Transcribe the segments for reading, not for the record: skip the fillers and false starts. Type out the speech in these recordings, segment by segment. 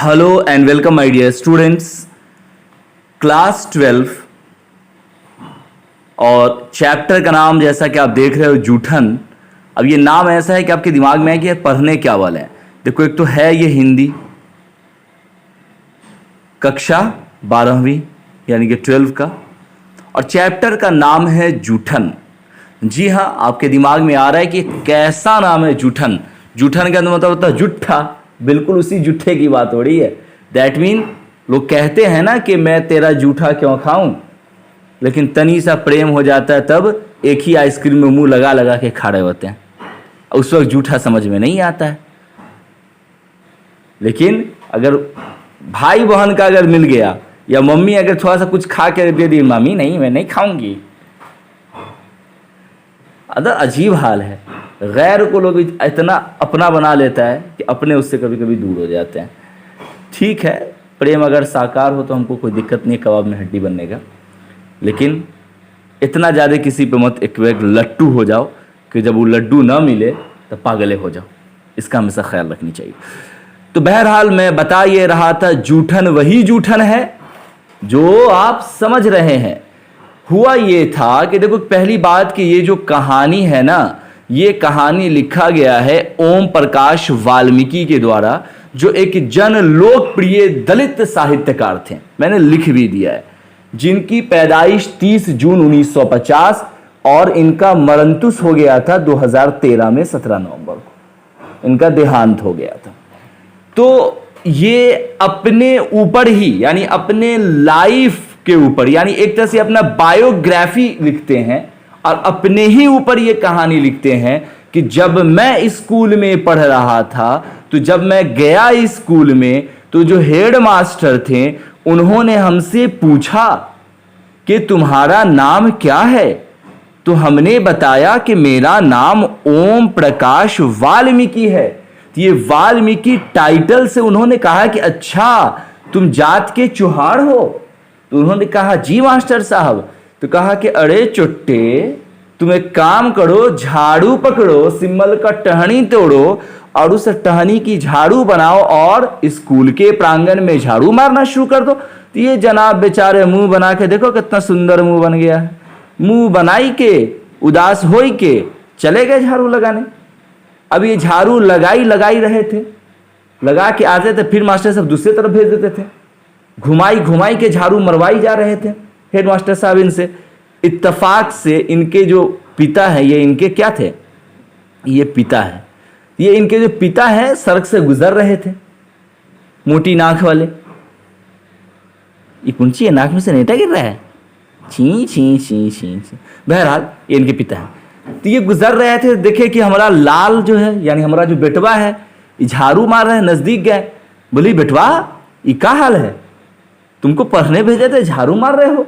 Hello and welcome my dear students. Class 12 और chapter का नाम जैसा कि आप देख रहे हो जूठन। अब ये नाम ऐसा है कि आपके दिमाग में है कि पढ़ने क्या वाले हैं। देखो, एक तो है ये हिंदी कक्षा 12वीं यानी कि 12 का, और चैप्टर का नाम है जूठन। जी हाँ, आपके दिमाग में आ रहा है कि कैसा नाम है जूठन। जूठन का मतलब होता है जुट्ठा, बिल्कुल उसी जुट्ठे की बात हो रही है। दैट मीन लोग कहते हैं ना कि मैं तेरा जूठा क्यों खाऊं, लेकिन तनी सा प्रेम हो जाता है तब एक ही आइसक्रीम में मुंह लगा लगा के खा रहे होते हैं। उस वक्त जूठा समझ में नहीं आता है, लेकिन अगर भाई बहन का अगर मिल गया या मम्मी अगर थोड़ा सा कुछ खा के दे दी, मम्मी नहीं मैं नहीं खाऊंगी, अदर अजीब हाल है। गैर को लोग इतना अपना बना लेता है कि अपने उससे कभी कभी दूर हो जाते हैं। ठीक है, प्रेम अगर साकार हो तो हमको कोई दिक्कत नहीं कबाब में हड्डी बनने का, लेकिन इतना ज़्यादा किसी पे मत एक लट्टू हो जाओ कि जब वो लड्डू ना मिले तो पागले हो जाओ। इसका हमेशा ख्याल रखनी चाहिए। तो बहरहाल मैं बता ये रहा था, जूठन वही जूठन है जो आप समझ रहे हैं। हुआ ये था कि देखो, पहली बात कि ये जो कहानी है ना, ये कहानी लिखा गया है ओम प्रकाश वाल्मीकि के द्वारा, जो एक जन लोकप्रिय दलित साहित्यकार थे। मैंने लिख भी दिया है, जिनकी पैदाइश 30 जून 1950 और इनका मरंतुस हो गया था 2013 में 17 नवंबर को इनका देहांत हो गया था। तो ये अपने ऊपर ही यानी अपने लाइफ के ऊपर यानी एक तरह से अपना बायोग्राफी लिखते हैं और अपने ही ऊपर ये कहानी लिखते हैं कि जब मैं स्कूल में पढ़ रहा था, तो जब मैं गया स्कूल में तो जो हेड मास्टर थे उन्होंने हमसे पूछा कि तुम्हारा नाम क्या है। तो हमने बताया कि मेरा नाम ओम प्रकाश वाल्मीकि है। तो ये वाल्मीकि टाइटल से उन्होंने कहा कि अच्छा तुम जात के चुहाड़ हो। तो उन्होंने कहा जी मास्टर साहब। तो कहा कि अरे चुट्टे, तुम एक काम करो, झाड़ू पकड़ो, सिम्बल का टहनी तोड़ो और उस टहनी की झाड़ू बनाओ और स्कूल के प्रांगण में झाड़ू मारना शुरू कर दो। तो ये जनाब बेचारे मुंह बना के देखो कितना सुंदर मुंह बन गया है। मुंह बनाई के उदास हो के चले गए झाड़ू लगाने। अब ये झाड़ू लगाई रहे थे, लगा के आते थे, फिर मास्टर साहब दूसरी तरफ भेज देते थे। घुमाई के झाड़ू मरवाई जा रहे थे हेड मास्टर साहब इनसे। इत्तेफाक से इनके जो पिता है, ये इनके क्या थे, ये पिता है, ये इनके जो पिता है सड़क से गुजर रहे थे, मोटी नाक वाले। ये कुंची है, नाक में से नेटा गिर रहा है, छी छी छी छी छी। बहरहाल ये इनके पिता है। तो ये गुजर रहे थे, देखे कि हमारा लाल जो है यानी हमारा जो बेटवा है ये झाड़ू मार रहे हैं। नजदीक गए, बोली बेटवा ये क्या हाल है, तुमको पढ़ने भेजे थे, झाड़ू मार रहे हो।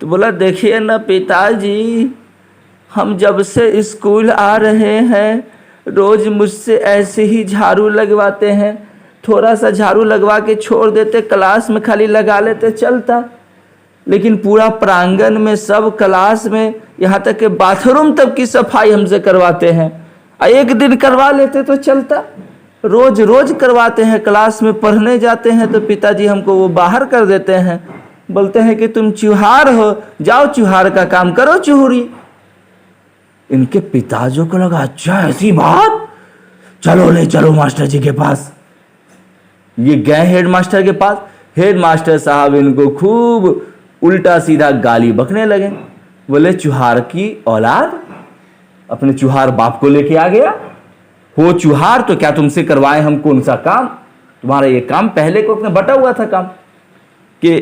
तो बोला देखिए ना पिताजी, हम जब से स्कूल आ रहे हैं रोज मुझसे ऐसे ही झाड़ू लगवाते हैं। थोड़ा सा झाड़ू लगवा के छोड़ देते, क्लास में खाली लगा लेते चलता, लेकिन पूरा प्रांगण में सब क्लास में यहाँ तक कि बाथरूम तक की सफाई हमसे करवाते हैं। एक दिन करवा लेते तो चलता, रोज रोज करवाते हैं। क्लास में पढ़ने जाते हैं तो पिताजी हमको वो बाहर कर देते हैं, बोलते हैं कि तुम चुहार हो, जाओ चुहार का काम करो चुहरी। इनके पिताजी को लगा अच्छा ऐसी बात, चलो ले चलो मास्टर जी के पास। ये गए हेड मास्टर के पास। हेड मास्टर साहब इनको खूब उल्टा सीधा गाली बकने लगे। बोले चुहार की औलाद, अपने चुहार बाप को लेके आ गया हो चुहार, तो क्या तुमसे करवाए हम कौन सा काम, तुम्हारा ये काम पहले को अपने बटा हुआ था काम। कि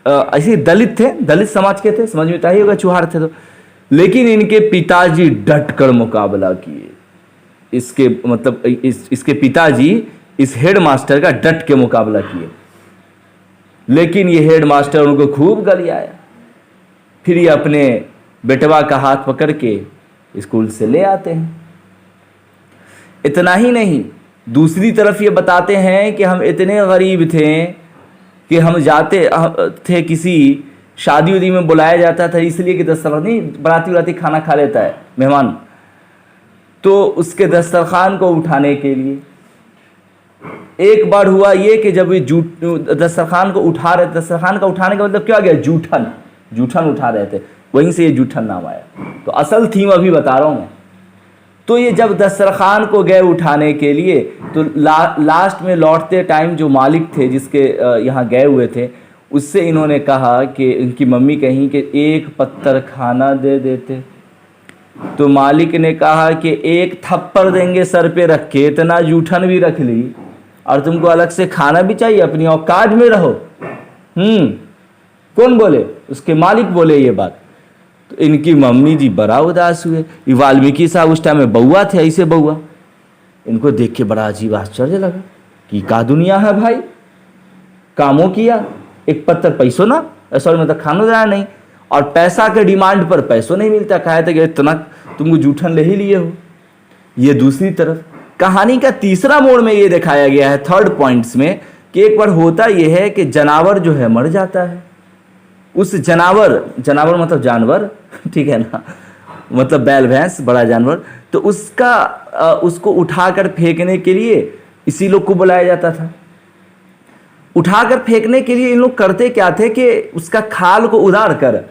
ऐसे दलित थे, दलित समाज के थे, समझ में आता ही होगा चुहार थे तो। लेकिन इनके पिताजी डट कर मुकाबला किए। इसके मतलब इसके पिताजी इस हेड मास्टर का डट के मुकाबला किए, लेकिन ये हेड मास्टर उनको खूब गलियाया। फिर ये अपने बेटवा का हाथ पकड़ के स्कूल से ले आते हैं। इतना ही नहीं, दूसरी तरफ ये बताते हैं कि हम इतने गरीब थे कि हम जाते थे किसी शादी उदी में बुलाया जाता था, इसलिए कि दस्तरखान नहीं, बराती खाना खा लेता है मेहमान, तो उसके दस्तरखान को उठाने के लिए एक बार हुआ ये कि जब दस्तरखान को उठा रहे, दस्तरखान का उठाने का मतलब क्या हो गया, जूठन, जूठन उठा रहे थे, वहीं से ये जूठन नाम आया। तो असल थीम अभी बता रहा हूँ मैं। तो ये जब दस्तरखान को गए उठाने के लिए, तो लास्ट में लौटते टाइम जो मालिक थे जिसके यहाँ गए हुए थे, उससे इन्होंने कहा कि इनकी मम्मी कहीं कि एक पत्थर खाना दे देते। तो मालिक ने कहा कि एक थप्पड़ देंगे सर पे रख के, इतना जूठन भी रख ली और तुमको अलग से खाना भी चाहिए, अपनी औकात में रहो। कौन बोले? उसके मालिक बोले ये बात। तो इनकी मम्मी जी बड़ा उदास हुए। ये वाल्मीकि साहब उस टाइम में बउआ थे, ऐसे बउआ। इनको देख के बड़ा अजीब आश्चर्य लगा कि क्या दुनिया है भाई, कामों किया, एक पत्थर पैसों ना, सॉरी मतलब खाना देना नहीं, और पैसा के डिमांड पर पैसों नहीं मिलता। कहा था कि इतना तुमको जूठन ले ही लिए हो। ये दूसरी तरफ कहानी का तीसरा मोड़ में ये दिखाया गया है, थर्ड पॉइंट्स में, कि एक बार होता यह है कि जनावर जो है मर जाता है। उस जनावर मतलब जानवर, ठीक है ना, मतलब बैल भैंस बड़ा जानवर, तो उसको उठाकर फेंकने के लिए इसी लोग को बुलाया जाता था। उठाकर फेंकने के लिए इन लोग करते क्या थे कि उसका खाल को उधार कर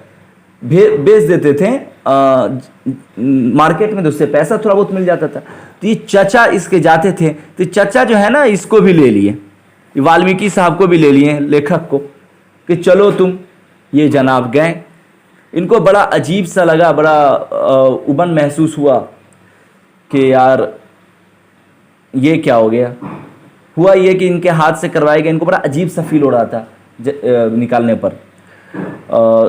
बेच देते थे मार्केट में, तो उससे पैसा थोड़ा बहुत मिल जाता था। तो ये चचा इसके जाते थे, तो चचा जो है ना इसको भी ले लिए, वाल्मीकि साहब को भी ले लिए, लेखक को, कि चलो तुम। ये जनाब गए। इनको बड़ा अजीब सा लगा, बड़ा उबन महसूस हुआ कि यार ये क्या हो गया। हुआ ये कि इनके हाथ से करवाए गए, इनको बड़ा अजीब सा फील हो रहा था निकालने पर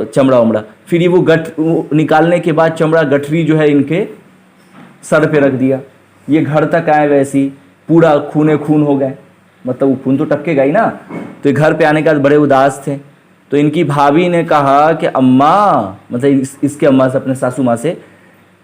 चमड़ा उमड़ा। फिर ये वो निकालने के बाद चमड़ा गठरी जो है इनके सर पे रख दिया। ये घर तक आए, वैसी पूरा खूने खून हो गए, मतलब वो खून तो टपकेगा ही ना। तो घर पे आने के बाद बड़े उदास थे। तो इनकी भाभी ने कहा कि अम्मा, मतलब इसके अम्मा से, अपने सासू माँ से,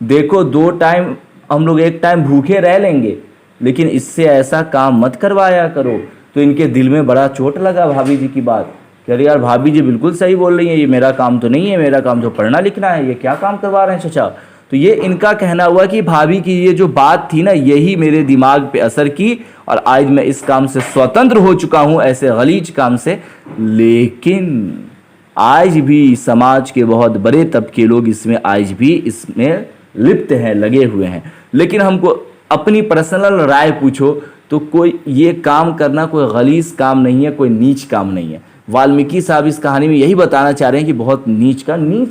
देखो 2 टाइम हम लोग एक टाइम भूखे रह लेंगे, लेकिन इससे ऐसा काम मत करवाया करो। तो इनके दिल में बड़ा चोट लगा भाभी जी की बात। कह रही यार भाभी जी बिल्कुल सही बोल रही हैं, ये मेरा काम तो नहीं है, मेरा काम तो पढ़ना लिखना है, ये क्या काम करवा रहे हैं चचा। तो ये इनका कहना हुआ कि भाभी की ये जो बात थी ना, यही मेरे दिमाग पे असर की और आज मैं इस काम से स्वतंत्र हो चुका हूं, ऐसे गलीज काम से। लेकिन आज भी समाज के बहुत बड़े तबके लोग इसमें आज भी इसमें लिप्त हैं, लगे हुए हैं। लेकिन हमको अपनी पर्सनल राय पूछो तो कोई ये काम करना कोई गलीज काम नहीं है, कोई नीच काम नहीं है। वाल्मीकि साहब इस कहानी में यही बताना चाह रहे हैं कि बहुत नीच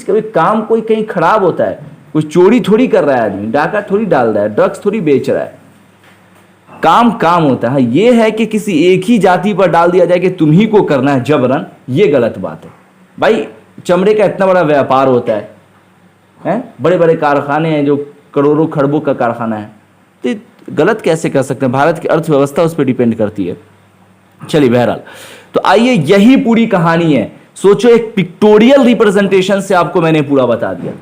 कभी काम कोई कहीं खराब होता है। कोई चोरी थोड़ी कर रहा है आदमी, डाका थोड़ी डाल रहा है, ड्रग्स थोड़ी बेच रहा है। काम होता है। ये है कि किसी एक ही जाति पर डाल दिया जाए कि तुम ही को करना है जबरन, ये गलत बात है भाई। चमड़े का इतना बड़ा व्यापार होता है, बड़े बड़े कारखाने हैं जो करोड़ों खरबों का कारखाना है, तो गलत कैसे कर सकते हैं? भारत की अर्थव्यवस्था उस पर डिपेंड करती है। चलिए बहरहाल, तो आइए यही पूरी कहानी है। सोचो एक पिक्टोरियल रिप्रेजेंटेशन से आपको मैंने पूरा बता दिया,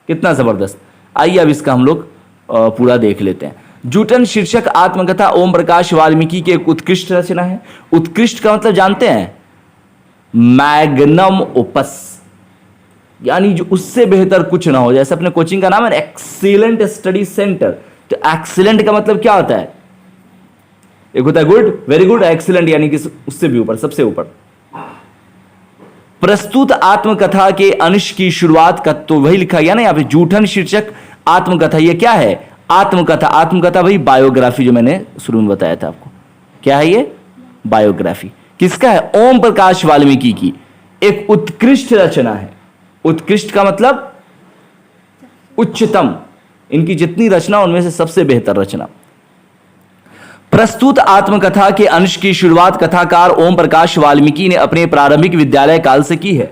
कितना जबरदस्त। आइए अब इसका हम लोग पूरा देख लेते हैं। जूठन शीर्षक आत्मकथा ओम प्रकाश वाल्मीकि की एक उत्कृष्ट रचना है। उत्कृष्ट का मतलब जानते हैं? मैग्नम ओपस, यानी जो उससे बेहतर कुछ ना हो। जैसे अपने कोचिंग का नाम है एक्सीलेंट स्टडी सेंटर, तो एक्सीलेंट का मतलब क्या होता है? एक होता है गुड, वेरी गुड, एक्सीलेंट यानी कि उससे भी ऊपर, सबसे ऊपर। प्रस्तुत आत्मकथा के अंश की शुरुआत का तो वही लिखा गया ना यहाँ पे, जूठन शीर्षक आत्मकथा। ये क्या है? आत्मकथा। आत्मकथा वही बायोग्राफी जो मैंने शुरू में बताया था आपको। क्या है ये? बायोग्राफी। किसका है? ओम प्रकाश वाल्मीकि की एक उत्कृष्ट रचना है। उत्कृष्ट का मतलब उच्चतम, इनकी जितनी रचना उनमें से सबसे बेहतर रचना। प्रस्तुत आत्मकथा के अंश की शुरुआत कथाकार ओम प्रकाश वाल्मीकि ने अपने प्रारंभिक विद्यालय काल से की है।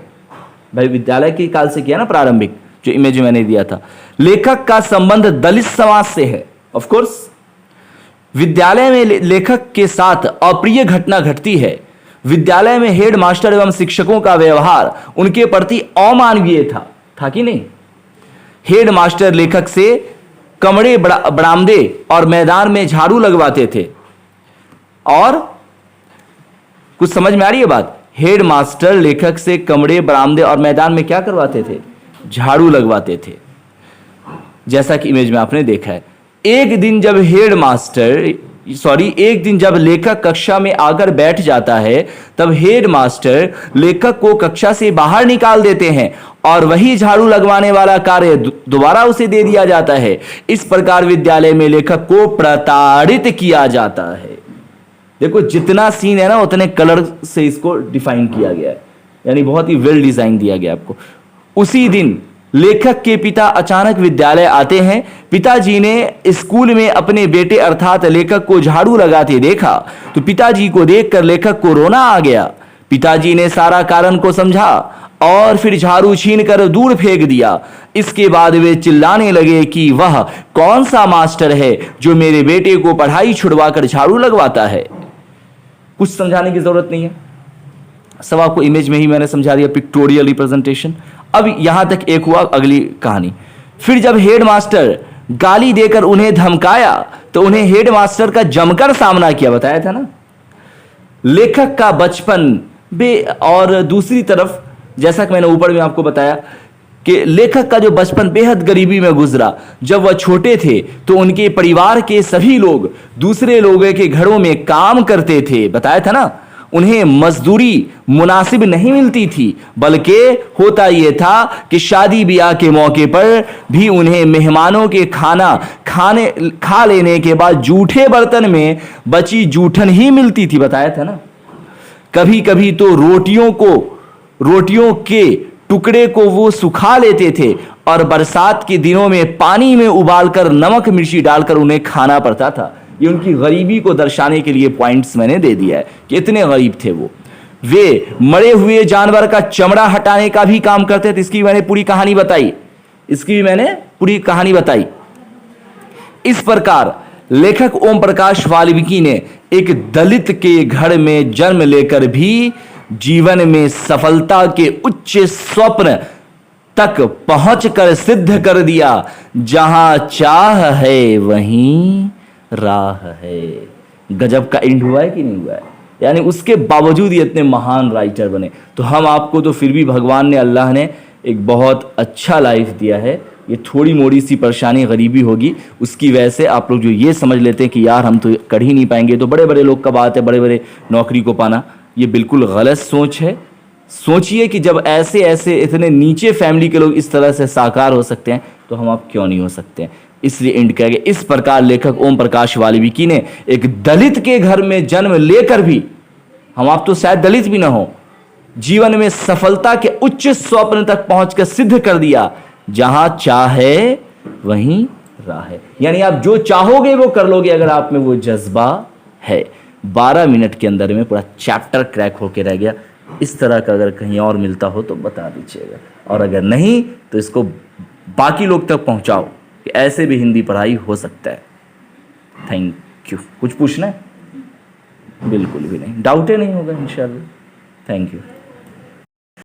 भाई विद्यालय के काल से किया ना, प्रारंभिक जो इमेज मैंने दिया था। लेखक का संबंध दलित समाज से है। ऑफ कोर्स विद्यालय में लेखक के साथ अप्रिय घटना घटती है। विद्यालय में हेड मास्टर एवं शिक्षकों का व्यवहार उनके प्रति अमानवीय था कि नहीं? हेड मास्टर लेखक से कमरे, बरामदे और मैदान में झाड़ू लगवाते थे। और कुछ समझ में आ रही है बात? हेड मास्टर लेखक से कमरे, बरामदे और मैदान में क्या करवाते थे? झाड़ू लगवाते थे, जैसा कि इमेज में आपने देखा है। एक दिन जब हेड मास्टर एक दिन जब लेखक कक्षा में आकर बैठ जाता है, तब हेड मास्टर लेखक को कक्षा से बाहर निकाल देते हैं और वही झाड़ू लगवाने वाला कार्य दोबारा उसे दे दिया जाता है। इस प्रकार विद्यालय में लेखक को प्रताड़ित किया जाता है। देखो जितना सीन है ना, उतने कलर से इसको डिफाइन किया गया है, यानी बहुत ही वेल डिजाइन दिया गया आपको। उसी दिन लेखक के पिता अचानक विद्यालय आते हैं। पिताजी ने स्कूल में अपने बेटे अर्थात लेखक को झाड़ू लगाते देखा तो पिताजी को देखकर लेखक को रोना आ गया। पिताजी ने सारा कारण को समझा और फिर झाड़ू छीनकर दूर फेंक दिया। इसके बाद वे चिल्लाने लगे कि वह कौन सा मास्टर है जो मेरे बेटे को पढ़ाई छुड़वाकर झाड़ू लगवाता है। कुछ समझाने की जरूरत नहीं है, सब आपको इमेज में ही मैंने समझा दिया, पिक्टोरियल रिप्रेजेंटेशन। अब यहां तक एक हुआ, अगली कहानी। फिर जब हेड मास्टर गाली देकर उन्हें धमकाया तो उन्हें हेड मास्टर का जमकर सामना किया, बताया था ना। लेखक का बचपन और दूसरी तरफ जैसा कि मैंने ऊपर में आपको बताया कि लेखक का जो बचपन बेहद गरीबी में गुजरा। जब वह छोटे थे तो उनके परिवार के सभी लोग दूसरे लोगों के घरों में काम करते थे, बताया था ना। उन्हें मजदूरी मुनासिब नहीं मिलती थी, बल्कि होता यह था कि शादी ब्याह के मौके पर भी उन्हें मेहमानों के खा लेने के बाद जूठे बर्तन में बची जूठन ही मिलती थी, बताया था ना। कभी कभी तो रोटियों के टुकड़े को वो सुखा लेते थे और बरसात के दिनों में पानी में उबालकर नमक मिर्ची डालकर उन्हें खाना पड़ता था। ये उनकी गरीबी को दर्शाने के लिए पॉइंट्स मैंने दे दिया है कि इतने गरीब थे वो। वे मरे हुए जानवर का चमड़ा हटाने का भी काम करते थे। इसकी भी मैंने पूरी कहानी बताई। इस प्रकार लेखक ओम प्रकाश वाल्मीकि ने एक दलित के घर में जन्म लेकर भी जीवन में सफलता के उच्च स्वप्न तक पहुंचकर सिद्ध कर दिया, जहां चाह है वहीं राह है। गजब का एंड हुआ है कि नहीं हुआ है? यानी उसके बावजूद ये इतने महान राइटर बने। तो हम आपको तो फिर भी भगवान ने, अल्लाह ने एक बहुत अच्छा लाइफ दिया है। ये थोड़ी मोड़ी सी परेशानी गरीबी होगी, उसकी वजह से आप लोग जो ये समझ लेते हैं कि यार हम तो कर ही नहीं पाएंगे, तो बड़े बड़े लोग का बात है बड़े बड़े नौकरी को पाना, ये बिल्कुल गलत सोच है। सोचिए कि जब ऐसे इतने नीचे फैमिली के लोग इस तरह से साकार हो सकते हैं तो हम आप क्यों नहीं हो सकते हैं। इसलिए एंड कह गए। इस प्रकार लेखक ओम प्रकाश वाल्मीकि ने एक दलित के घर में जन्म लेकर भी, हम आप तो शायद दलित भी ना हो, जीवन में सफलता के उच्च स्वप्न तक पहुंचकर सिद्ध कर दिया, जहां चाहे वहीं राह है। यानी आप जो चाहोगे वो कर लोगे अगर आप में वो जज्बा है। 12 मिनट के अंदर में पूरा चैप्टर क्रैक होके रह गया। इस तरह का अगर कहीं और मिलता हो तो बता दीजिएगा, और अगर नहीं तो इसको बाकी लोग तक पहुंचाओ कि ऐसे भी हिंदी पढ़ाई हो सकता है। Thank you. कुछ पूछना है? बिल्कुल भी नहीं, डाउट ही नहीं होगा इंशाल्लाह। Thank you.